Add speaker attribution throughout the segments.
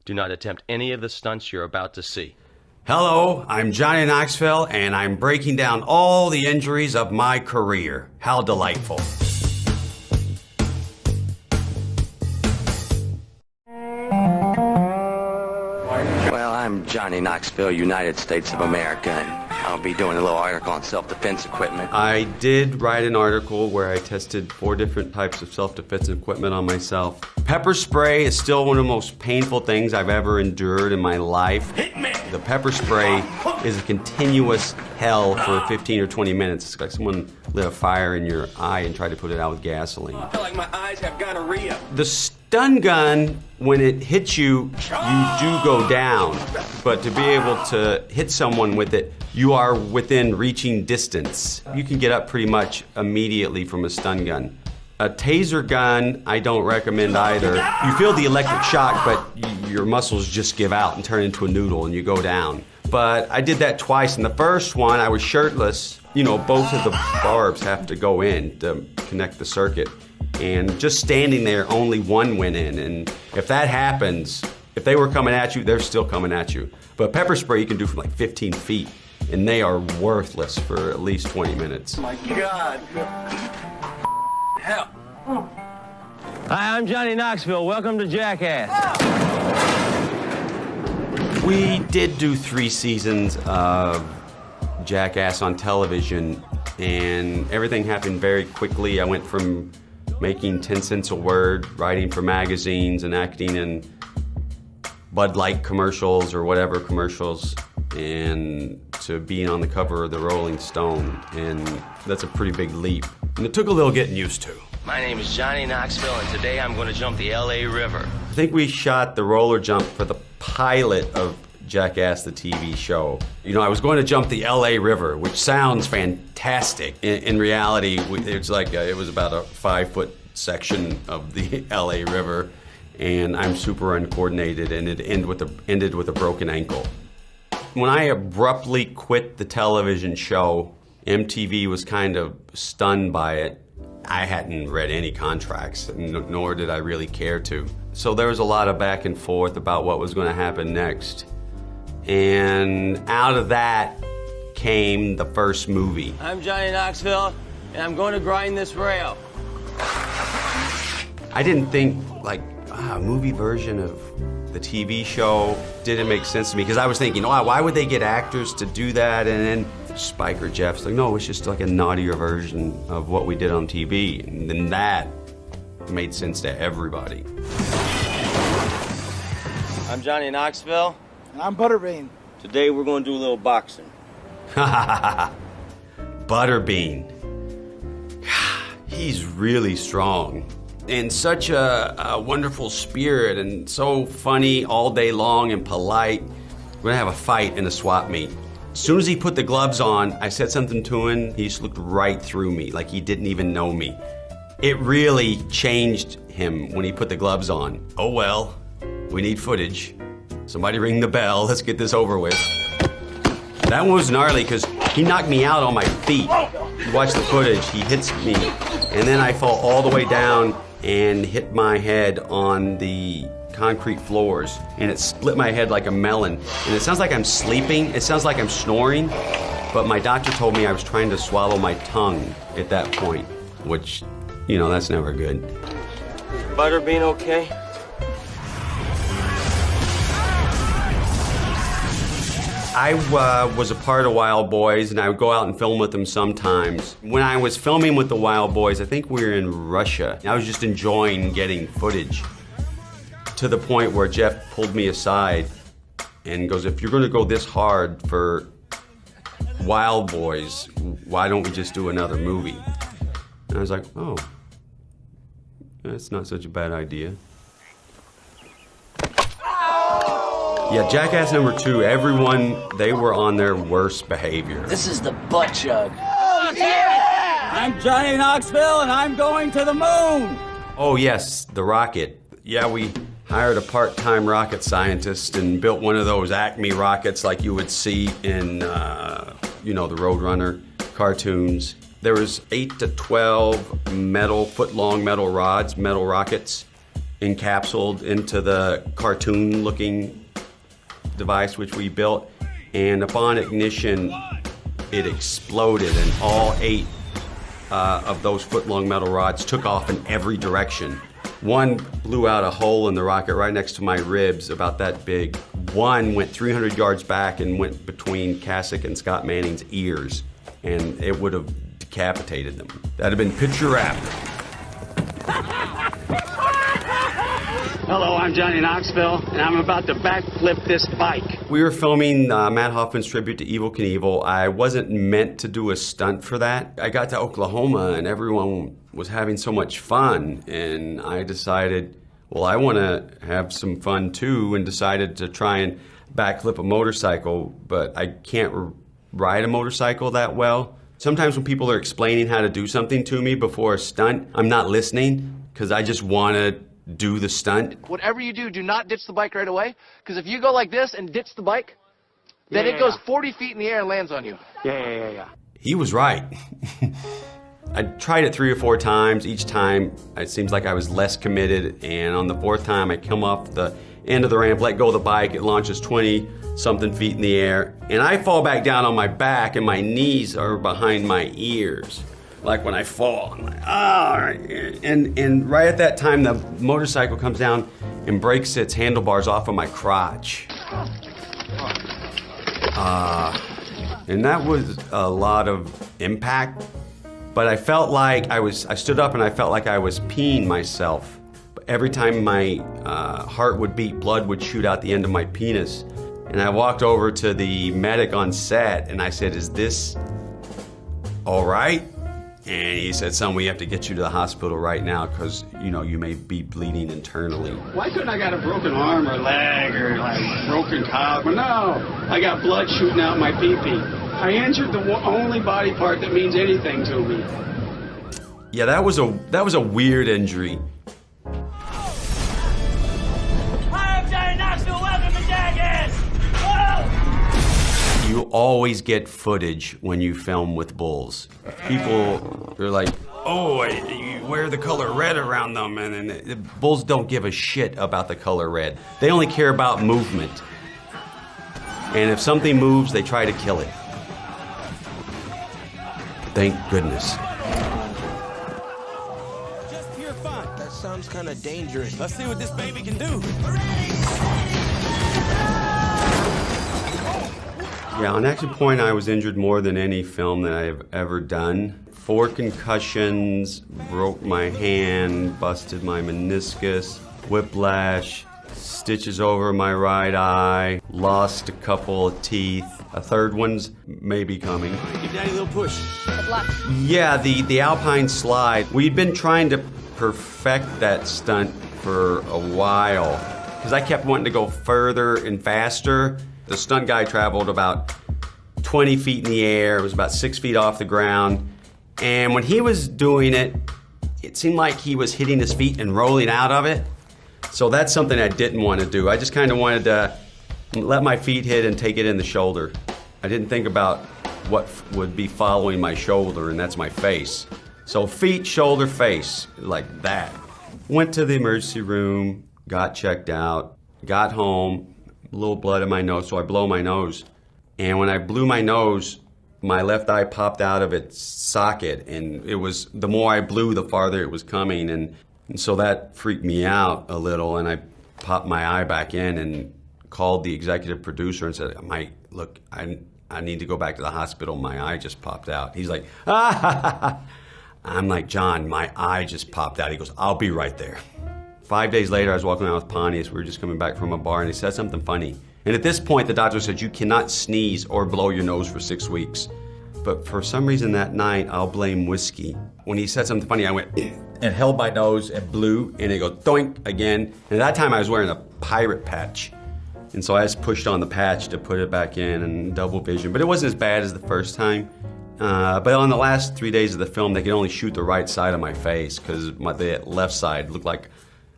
Speaker 1: Do not attempt any of the stunts you're about to see.
Speaker 2: Hello, I'm Jhonny Knoxville, and I'm breaking down all the injuries of my career. How delightful.
Speaker 3: Well, I'm Jhonny Knoxville, United States of America, and I'll be doing a little article on self-defense equipment.
Speaker 2: I did write an article where I tested 4 different types of self-defense equipment on myself. Pepper spray is still one of the most painful things I've ever endured in my life.
Speaker 3: Hit me!
Speaker 2: The pepper spray is a continuous hell for 15 or 20 minutes. It's like someone lit a fire in your eye and tried to put it out with gasoline.
Speaker 3: I feel like my eyes have gonorrhea.
Speaker 2: The stun gun, when it hits you, you do go down. But to be able to hit someone with it, you are within reaching distance. You can get up pretty much immediately from a stun gun. A taser gun, I don't recommend either. You feel the electric shock, but your muscles just give out and turn into a noodle and you go down. But I did that twice. In the first one, I was shirtless. You know, both of the barbs have to go in to connect the circuit. And just standing there, only one went in. And if that happens, if they were coming at you, they're still coming at you. But pepper spray you can do from like 15 feet, and they are worthless for at least 20 minutes.
Speaker 3: Oh my God. Help.
Speaker 1: Hi, I'm Jhonny Knoxville. Welcome to Jackass.
Speaker 2: We did do 3 seasons of Jackass on television, and everything happened very quickly. I went from making 10 cents a word, writing for magazines and acting in Bud Light commercials or whatever commercials, and to being on the cover of the Rolling Stone, and that's a pretty big leap. And it took a little getting used to.
Speaker 1: My name is Jhonny Knoxville, and today I'm going to jump the LA River.
Speaker 2: I think we shot the roller jump for the pilot of Jackass, the TV show. You know, I was going to jump the LA River, which sounds fantastic. In reality, it's like it was about a 5-foot section of the LA River, and I'm super uncoordinated, and it ended with a broken ankle. When I abruptly quit the television show, MTV was kind of stunned by it. I hadn't read any contracts, nor did I really care to. So there was a lot of back and forth about what was going to happen next. And out of that came the first movie.
Speaker 1: I'm Jhonny Knoxville, and I'm going to grind this rail.
Speaker 2: I didn't think, like, a movie version of the TV show didn't make sense to me, because I was thinking, oh, why would they get actors to do that? And then Spike or Jeff's like, no, it's just like a naughtier version of what we did on TV. And then that made sense to everybody.
Speaker 1: I'm Jhonny Knoxville.
Speaker 4: And I'm Butterbean.
Speaker 1: Today we're going to do a little boxing.
Speaker 2: Butterbean. He's really strong. And such a wonderful spirit, and so funny all day long and polite. We're gonna have a fight in a swap meet. As soon as he put the gloves on, I said something to him, he just looked right through me, like he didn't even know me. It really changed him when he put the gloves on. Oh well, we need footage. Somebody ring the bell, let's get this over with. That one was gnarly because he knocked me out on my feet. You watch the footage, he hits me, and then I fall all the way down and hit my head on the concrete floors, and it split my head like a melon. And it sounds like I'm sleeping, it sounds like I'm snoring, but my doctor told me I was trying to swallow my tongue at that point, which, you know, that's never good.
Speaker 1: Butterbean okay?
Speaker 2: I was a part of Wild Boys, and I would go out and film with them sometimes. When I was filming with the Wild Boys, I think we were in Russia. I was just enjoying getting footage, to the point where Jeff pulled me aside and goes, if you're gonna go this hard for Wild Boys, why don't we just do another movie? And I was like, oh, that's not such a bad idea. Yeah, Jackass #2, everyone, they were on their worst behavior.
Speaker 4: This is the butt chug. Oh, yeah! I'm Jhonny Knoxville, and I'm going to the moon!
Speaker 2: Oh yes, the rocket. Yeah, we hired a part-time rocket scientist and built one of those Acme rockets like you would see in, you know, the Roadrunner cartoons. There was 8 to 12 foot-long metal rods, metal rockets, encapsulated into the cartoon-looking device which we built, and upon ignition, it exploded, and all 8 of those foot-long metal rods took off in every direction. One blew out a hole in the rocket right next to my ribs, about that big. One went 300 yards back and went between Kasich and Scott Manning's ears, and it would have decapitated them. That'd have been picture wrap.
Speaker 5: Hello, I'm Jhonny Knoxville, and I'm about to backflip this bike.
Speaker 2: We were filming Matt Hoffman's tribute to Evel Knievel. I wasn't meant to do a stunt for that. I got to Oklahoma and everyone was having so much fun, and I decided, well, I want to have some fun too, and decided to try and backflip a motorcycle, but I can't ride a motorcycle that well. Sometimes when people are explaining how to do something to me before a stunt, I'm not listening because I just want to do the stunt.
Speaker 6: Whatever you do not ditch the bike right away, because if you go like this and ditch the bike, then it goes 40 feet in the air and lands on you.
Speaker 5: Yeah.
Speaker 2: He was right. I tried it 3 or 4 times. Each time, it seems like I was less committed, and on the 4th time, I come off the end of the ramp, let go of the bike, it launches 20-something feet in the air, and I fall back down on my back, and my knees are behind my ears. Like when I fall, I'm like, and right at that time, the motorcycle comes down and breaks its handlebars off of my crotch. And that was a lot of impact, but I felt like I stood up and I felt like I was peeing myself. But every time my heart would beat, blood would shoot out the end of my penis. And I walked over to the medic on set and I said, "Is this all right?" And he said, "Son, we have to get you to the hospital right now because, you may be bleeding internally."
Speaker 5: Why couldn't I got a broken arm or leg or like broken collar? No, I got blood shooting out my pee-pee. I injured the only body part that means anything to me.
Speaker 2: Yeah, that was a weird injury.
Speaker 4: Hi, I'm Jhonny Knoxville. Welcome to Jackass. Whoa!
Speaker 2: You always get footage when you film with bulls. People are like, "Oh, you wear the color red around them," and the bulls don't give a shit about the color red. They only care about movement. And if something moves, they try to kill it. Thank goodness.
Speaker 4: Just pure fun. That sounds kind of dangerous. Let's see what this baby can do.
Speaker 2: Yeah, on Action Point, I was injured more than any film that I have ever done. 4 concussions, broke my hand, busted my meniscus, whiplash, stitches over my right eye, lost a couple of teeth. A 3rd one's maybe coming.
Speaker 4: Give Daddy a little push.
Speaker 7: Good luck.
Speaker 2: Yeah, the Alpine slide. We'd been trying to perfect that stunt for a while because I kept wanting to go further and faster. The stunt guy traveled about 20 feet in the air. It was about 6 feet off the ground. And when he was doing it, it seemed like he was hitting his feet and rolling out of it. So that's something I didn't want to do. I just kind of wanted to let my feet hit and take it in the shoulder. I didn't think about what would be following my shoulder, and that's my face. So feet, shoulder, face, like that. Went to the emergency room, got checked out, got home, a little blood in my nose, so I blow my nose. And when I blew my nose, my left eye popped out of its socket, and it was, the more I blew, the farther it was coming, and so that freaked me out a little, and I popped my eye back in and called the executive producer and said, "Mike, look, I need to go back to the hospital. My eye just popped out." He's like, "Ah!" I'm like, "John, my eye just popped out." He goes, "I'll be right there." 5 days later, I was walking around with Pontius. We were just coming back from a bar, and he said something funny. And at this point, the doctor said, "You cannot sneeze or blow your nose for 6 weeks." But for some reason that night, I'll blame whiskey. When he said something funny, I went and held my nose and blew, and it goes doink again. And at that time, I was wearing a pirate patch. And so I just pushed on the patch to put it back in and double vision. But it wasn't as bad as the first time. But on the last 3 days of the film, they could only shoot the right side of my face because the left side looked like,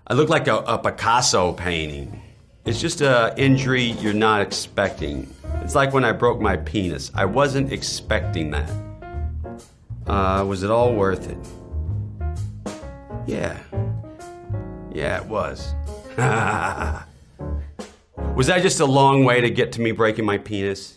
Speaker 2: I looked like a Picasso painting. It's just an injury you're not expecting. It's like when I broke my penis. I wasn't expecting that. Was it all worth it? Yeah. Yeah, it was. Was that just a long way to get to me breaking my penis?